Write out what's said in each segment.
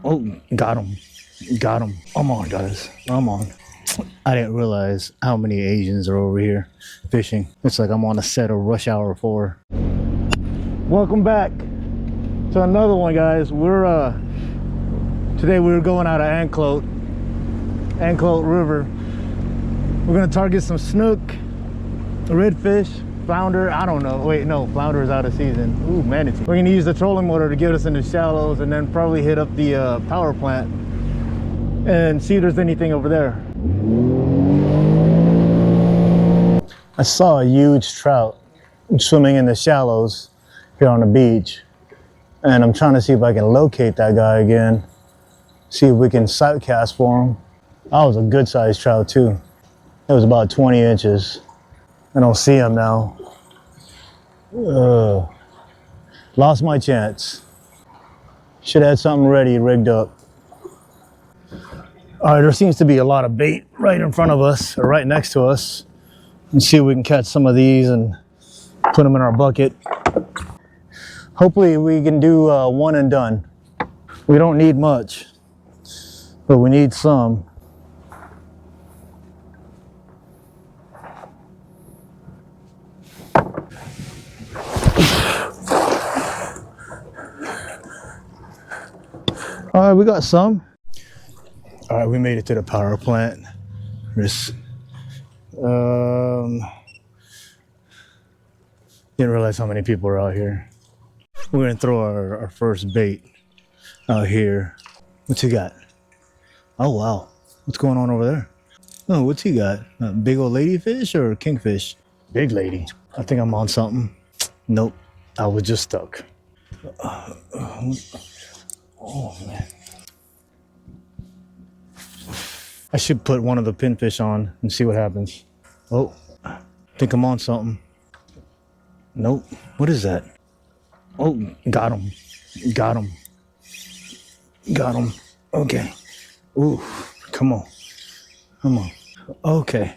Oh, got him. Got him. Come on, guys. Come on. I didn't realize how many Asians are over here fishing. It's like I'm on a set of Rush Hour 4. Welcome back to another one, guys. Today we're going out of Anclote River. We're gonna target some snook, redfish, flounder. I don't know. Wait, no, flounder is out of season. Ooh, manatee. We're gonna use the trolling motor to get us into shallows, and then probably hit up the power plant and see if there's anything over there. I saw a huge trout swimming in the shallows here on the beach, and I'm trying to see if I can locate that guy again, see if we can sight cast for him. That was a good sized trout too. It was about 20 inches. I don't see him now. Lost my chance. Should have had something ready, rigged up. All right, there seems to be a lot of bait right in front of us, or right next to us. Let's see if we can catch some of these and put them in our bucket. Hopefully we can do one and done. We don't need much, but we need some. All right, we got some. All right, we made it to the power plant. Didn't realize how many people are out here. We're gonna throw our first bait out here. What you got? Oh wow, what's going on over there? Oh, what's he got? A big old ladyfish or kingfish? Big lady. I think I'm on something. Nope, I was just stuck. Oh man. I should put one of the pinfish on and see what happens. Oh, I think I'm on something. Nope. What is that? Oh, got him. Got him. Got him. Okay. Ooh, come on. Come on. Okay.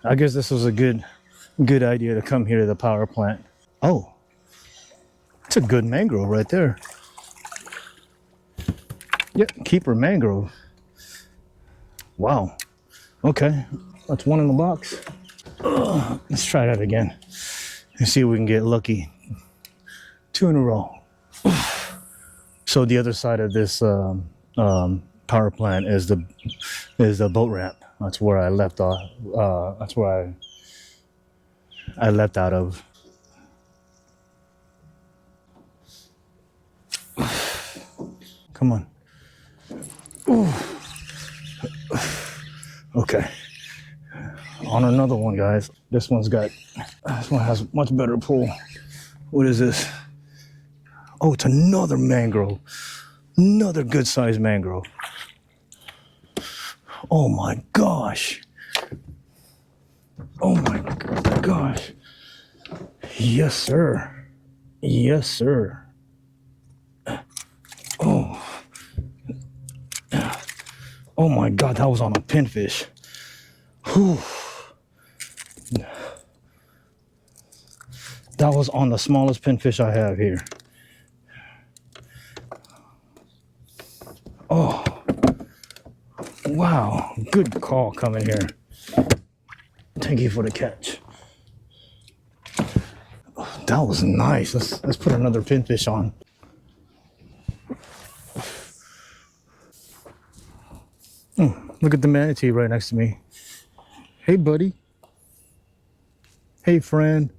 I guess this was a good idea to come here to the power plant. Oh, it's a good mangrove right there. Yep, keeper mangrove. Wow. Okay, that's one in the box. Let's try that again and see if we can get lucky. 2 in a row. So the other side of this power plant is the boat ramp. That's where I left off. That's where I left out of. Come on. Ooh. Okay. On another one, guys. This one has much better pull. What is this? Oh, it's another mangrove. Another good sized mangrove. Oh my gosh. Oh my gosh. Yes, sir. Yes, sir. Oh. Oh my God, that was on a pinfish. Whew. That was on the smallest pinfish I have here. Oh, wow, good call coming here. Thank you for the catch. Oh, that was nice. Let's put another pinfish on. Look at the manatee right next to me. Hey, buddy. Hey, friend.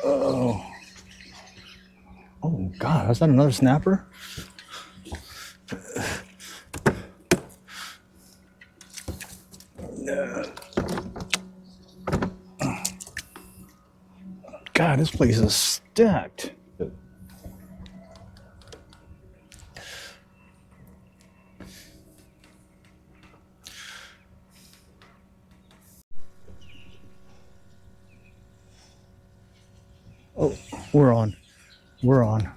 Oh. Oh, God, is that another snapper? God, this place is stacked. Oh, we're on. We're on.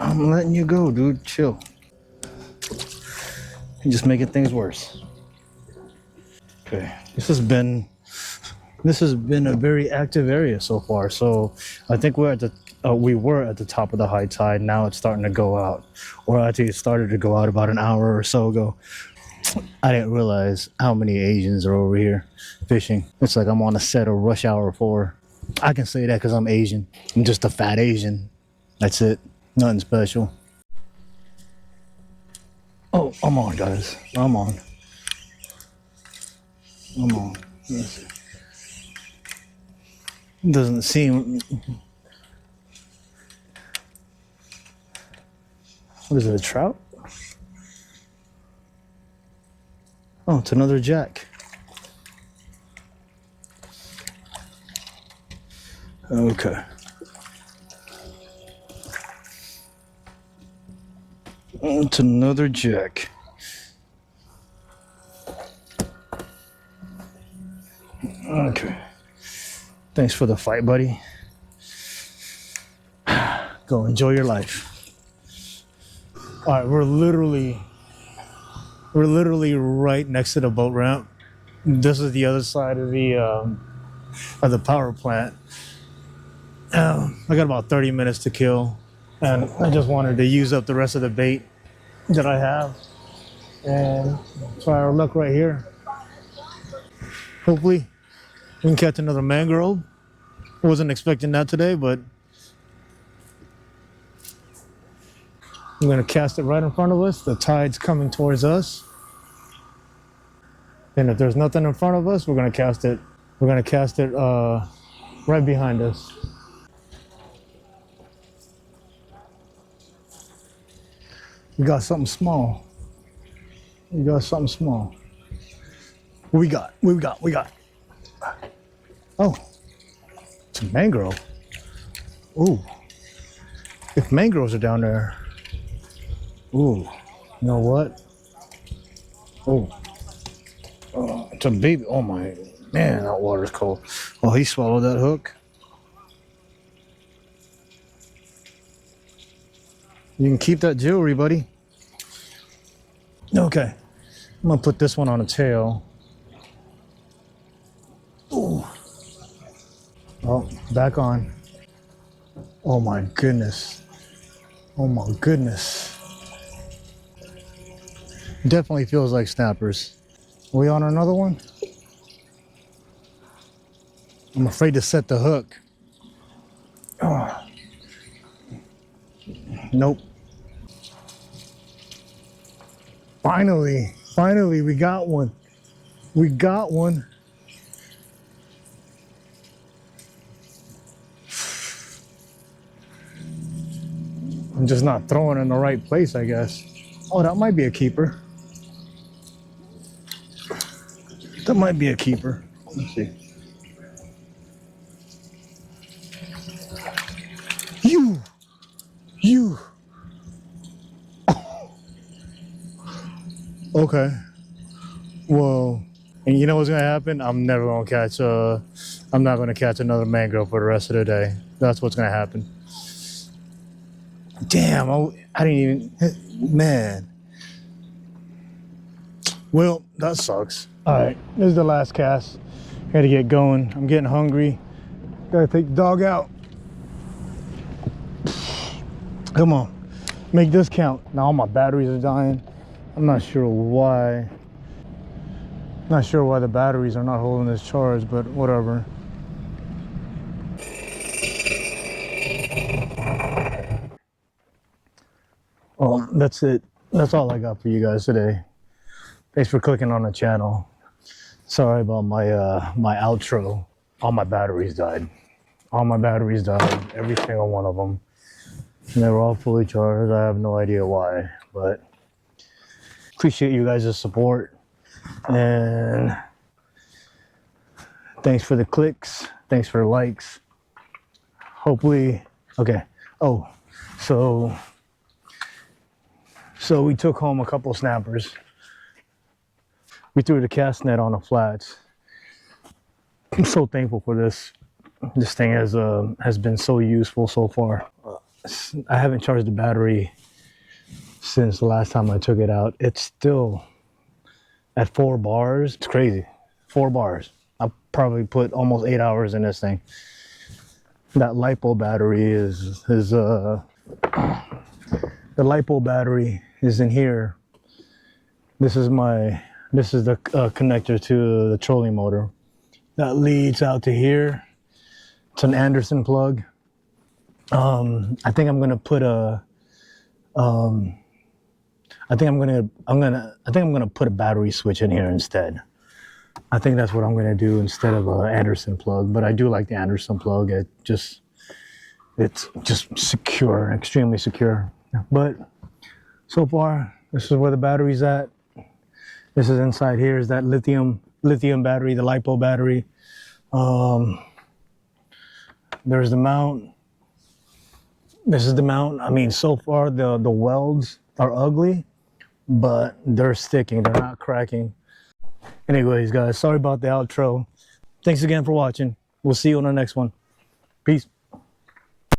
I'm letting you go, dude. Chill. You're just making things worse. Okay, this has been a very active area so far. So I think we were at the top of the high tide. Now it's starting to go out, or actually it started to go out about an hour or so ago. I didn't realize how many Asians are over here fishing. It's like I'm on a set of Rush Hour 4. I can say that because I'm Asian. I'm just a fat Asian. That's it. Nothing special. Oh, I'm on, guys. I'm on. Let's see. Doesn't seem. What is it, a trout? Oh, it's another jack. Okay. It's another jack. Okay. Thanks for the fight, buddy. Go enjoy your life. All right, we're literally right next to the boat ramp. This is the other side of the power plant. I got about 30 minutes to kill, and I just wanted to use up the rest of the bait that I have and try our luck right here. Hopefully we can catch another mangrove. I wasn't expecting that today, but I'm gonna cast it right in front of us. The tide's coming towards us. And if there's nothing in front of us, we're gonna cast it. We're gonna cast it right behind us. We got something small. We got something small. What we got? What we got? Oh, it's a mangrove. Ooh, if mangroves are down there. Ooh, you know what? Oh, it's a baby. Oh my, man, that water's cold. Oh, he swallowed that hook. You can keep that jewelry, buddy. Okay, I'm gonna put this one on a tail. Ooh. Oh, back on. Oh my goodness. Oh my goodness. Definitely feels like snappers. Are we on another one? I'm afraid to set the hook. Oh. Nope. Finally, we got one. We got one. I'm just not throwing in the right place, I guess. Oh, that might be a keeper. That might be a keeper. Let's see. You. Okay. Well, and you know what's gonna happen? I'm never gonna catch. I'm not gonna catch another mangrove for the rest of the day. That's what's gonna happen. Damn, I didn't even. Man. Well, that sucks. All right, this is the last cast. Gotta get going. I'm getting hungry. Gotta take the dog out. Come on, make this count. Now all my batteries are dying. I'm not sure why. Not sure why the batteries are not holding this charge, but whatever. Well, that's it. That's all I got for you guys today. Thanks for clicking on the channel. Sorry about my my outro. All my batteries died. All my batteries died. Every single one of them. And they were all fully charged. I have no idea why, but appreciate you guys' support. And thanks for the clicks. Thanks for the likes. Hopefully, okay. Oh, so we took home a couple snappers. We threw the cast net on the flats. I'm so thankful for this. This thing has been so useful so far. I haven't charged the battery since the last time I took it out. It's still at 4 bars. It's crazy. 4 bars. I probably put almost 8 hours in this thing. That LiPo battery the LiPo battery is in here. This is the connector to the trolling motor that leads out to here. It's an Anderson plug. I think I'm gonna put a I think I'm gonna put a battery switch in here instead. I think that's what I'm gonna do instead of an Anderson plug. But I do like the Anderson plug. It's just secure, extremely secure. But so far, this is where the battery's at. This is inside here is that lithium battery, the LiPo battery. There's the mount. This is the mount. I mean, so far the welds are ugly, but they're sticking. They're not cracking. Anyways, guys, sorry about the outro. Thanks again for watching. We'll see you on the next one. Peace.